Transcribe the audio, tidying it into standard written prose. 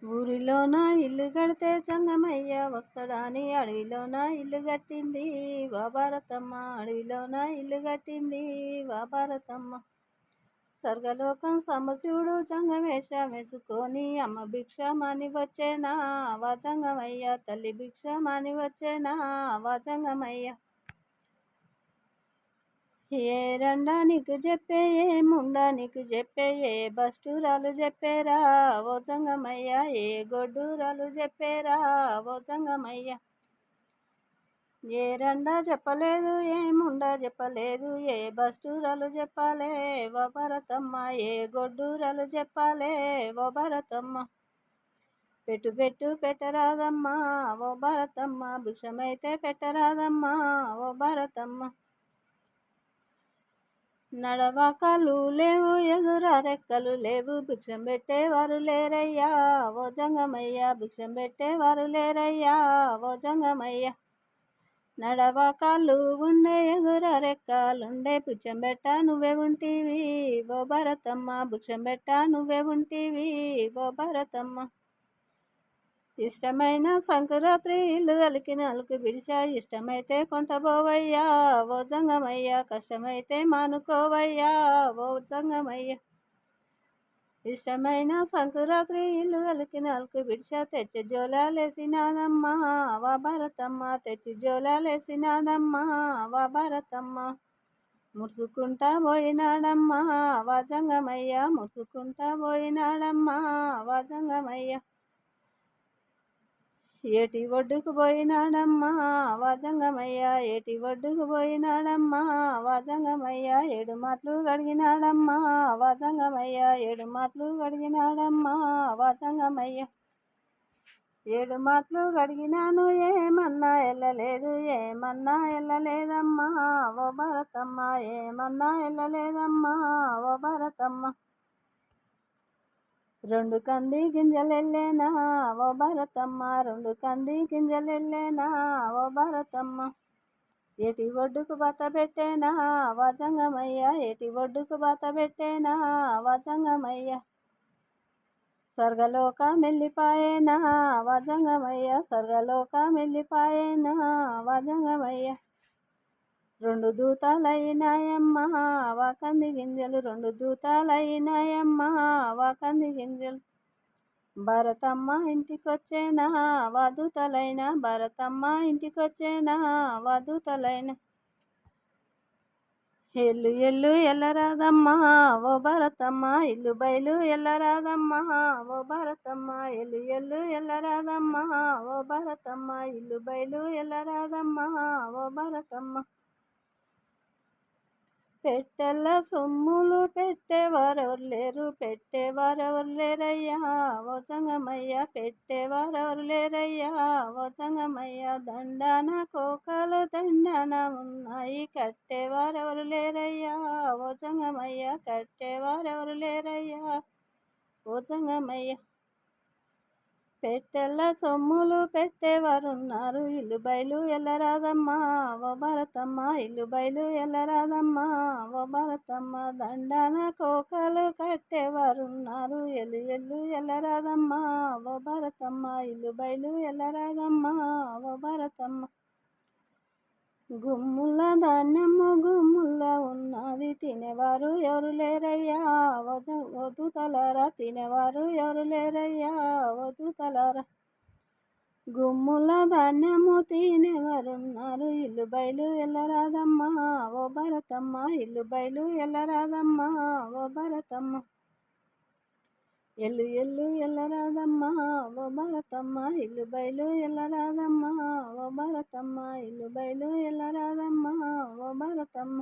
ఊరిలోన ఇల్లు కడితే జంగమయ్య వస్తాడని అడవిలోన ఇల్లు కట్టింది వా భారతమ్మ. అడవిలోన ఇల్లు కట్టింది వా భారతమ్మ. స్వర్గలోకం సంబశివుడు జంగమేషం వేసుకొని అమ్మ భిక్ష మాని వచ్చేనా వా జంగమయ్య. తల్లి భిక్ష మాని వచ్చేనా వా జంగమయ్య. ఏ రండా నీకు చెప్పే ఏ ముండా నీకు చెప్పే ఏ బస్టూరాలు చెప్పేరా ఓ జంగమయ్య. ఏ గొడ్డూరాలు చెప్పేరా ఓ జంగమయ్య. ఏ రండా చెప్పలేదు ఏ ముండా చెప్పలేదు ఏ బస్టూరాలు చెప్పాలే ఓ భరతమ్మ. ఏ గొడ్డూరాలు చెప్పాలే ఓ భరతమ్మ. పెట్టు పెట్టు పెట్టరాదమ్మా ఓ భరతమ్మ. భిక్షమైతే పెట్టరాదమ్మా ఓ భరతమ్మ. నడవాకాలు లేవు ఎగురా రెక్కలు లేవు భిక్షం పెట్టేవారు లేరయ్యా ఓ జంగమయ్య. భిక్షం పెట్టేవారు లేరయ్యా ఓ జంగమయ్య. నడవాకాలు ఉండే ఎగురా రెక్కలుండే భిక్షం పెట్ట నువ్వే ఉంటివి ఓ భరతమ్మ. భిక్షం పెట్ట నువ్వే ఉంటివి ఓ భరతమ్మ. ఇష్టమైన సంకురాత్రి ఇల్లు అలికి నాలుగు విడిచా ఇష్టమైతే కొంటబోవయ్యా ఓ జంగమయ్య. కష్టమైతే మానుకోవయ్యా ఓ జంగమయ్య. ఇష్టమైన సంకురాత్రి ఇల్లు అలికి నాలుగు విడిచా తెచ్చి జోలాలేసినాదమ్మా వా భరతమ్మ. తెచ్చి జోలాలేసినాదమ్మా వా భరతమ్మ. ముడుచుకుంటా పోయినాడమ్మా వా జంగమయ్య. ముడుచుకుంటా పోయినాడమ్మా వా జంగమయ్య. ఏటి ఒడ్డుకు పోయినాడమ్మా వా జంగమయ్య. ఏటి ఒడ్డుకు పోయినాడమ్మా వా జంగమయ్య. 7 మాటలు గడిగినాడమ్మా వా జంగమయ్య. 7 మాటలు గడిగినాడమ్మా వా జంగమయ్య. 7 మాటలు గడిగినాను ఏమన్నా ఎల్లలేదు ఏమన్నా ఎల్లలేదమ్మా ఓ భరతమ్మ. ఏమన్నా ఎల్లలేదమ్మా ఓ భరతమ్మ. 2 కంది గింజలెల్లేనా ఓ భరతమ్మ. 2 కంది గింజలెల్లేనా ఓ భరతమ్మ. ఏటి ఒడ్డుకు బాత పెట్టేనా వా జంగమయ్య. ఏటి ఒడ్డుకు బాత పెట్టేనా వా జంగమయ్య. స్వర్గలోక మెల్లిపాయేనా వా జంగమయ్య. స్వర్గలోక మెల్లిపాయేనా వా జంగమయ్య. 2 దూతాలైనాయమ్మా వా కంది గింజలు 2 దూతాలైనాయమ్మా వా కంది గింజలు. భరతమ్మ ఇంటికొచ్చేనా వా దూతలైన భరతమ్మ ఇంటికొచ్చేనా వా దూతలైన. ఎల్లు ఎల్లు ఎల్లరాదమ్మా ఓ భరతమ్మ. ఇల్లు బయలు ఎల్లరాదమ్మా ఓ భరతమ్మ. ఎల్లు ఎల్లు ఎల్లరాదమ్మా ఓ భరతమ్మ. ఇల్లు బయలు ఎల్లరాదమ్మా ఓ భరతమ్మ. పెట్టెల్ల సొమ్ములు పెట్టేవారెవరు లేరు పెట్టేవారెవరు లేరయ్యా ఓ జంగమయ్య. పెట్టేవారెవరు లేరయ్యా ఓ జంగమయ్య. దండాన కోకలు దండాన ఉన్నాయి కట్టేవారెవరు లేరయ్యా ఓ జంగమయ్య. కట్టేవారెవరు లేరయ్యా ఓ జంగమయ్య. పెట్టెల్ల సొమ్ములు పెట్టేవారున్నారు ఇల్లు బయలు ఎల్లరాదమ్మా ఓ భరతమ్మ. ఇల్లు బయలు ఎల్లరాదమ్మా ఓ భరతమ్మ. దండాన కోకలు కట్టేవారున్నారు ఎల్లు ఎల్లు ఎల్లరాదమ్మా ఓ భరతమ్మ. ఇల్లు బయలు ఎల్లరాదమ్మా ఓ భరతమ్మ. గుమ్ముల ధాన్యము గుమ్ముల ఉన్నది తినేవారు ఎవరు లేరయ్యా ఓ దూతలారా. తినేవారు ఎవరు లేరయ్యా ఓ దూతలారా. గుమ్ముల ధాన్యము తినేవారున్నారు ఇల్లు బయలు ఎల్లరాదమ్మా ఓ భరతమ్మ. ఇల్లు బయలు ఎల్లరాదమ్మా ఓ భరతమ్మ. ఎల్లు ఎల్లు ఎల్లరాదమ్మా ఓ భరతమ్మ. ఇల్లు బయలు ఎల్లరాదమ్మా ఓ భరతమ్మ. ఇల్లు బయలు ఎల్లరాదమ్మా ఓ భరతమ్మ.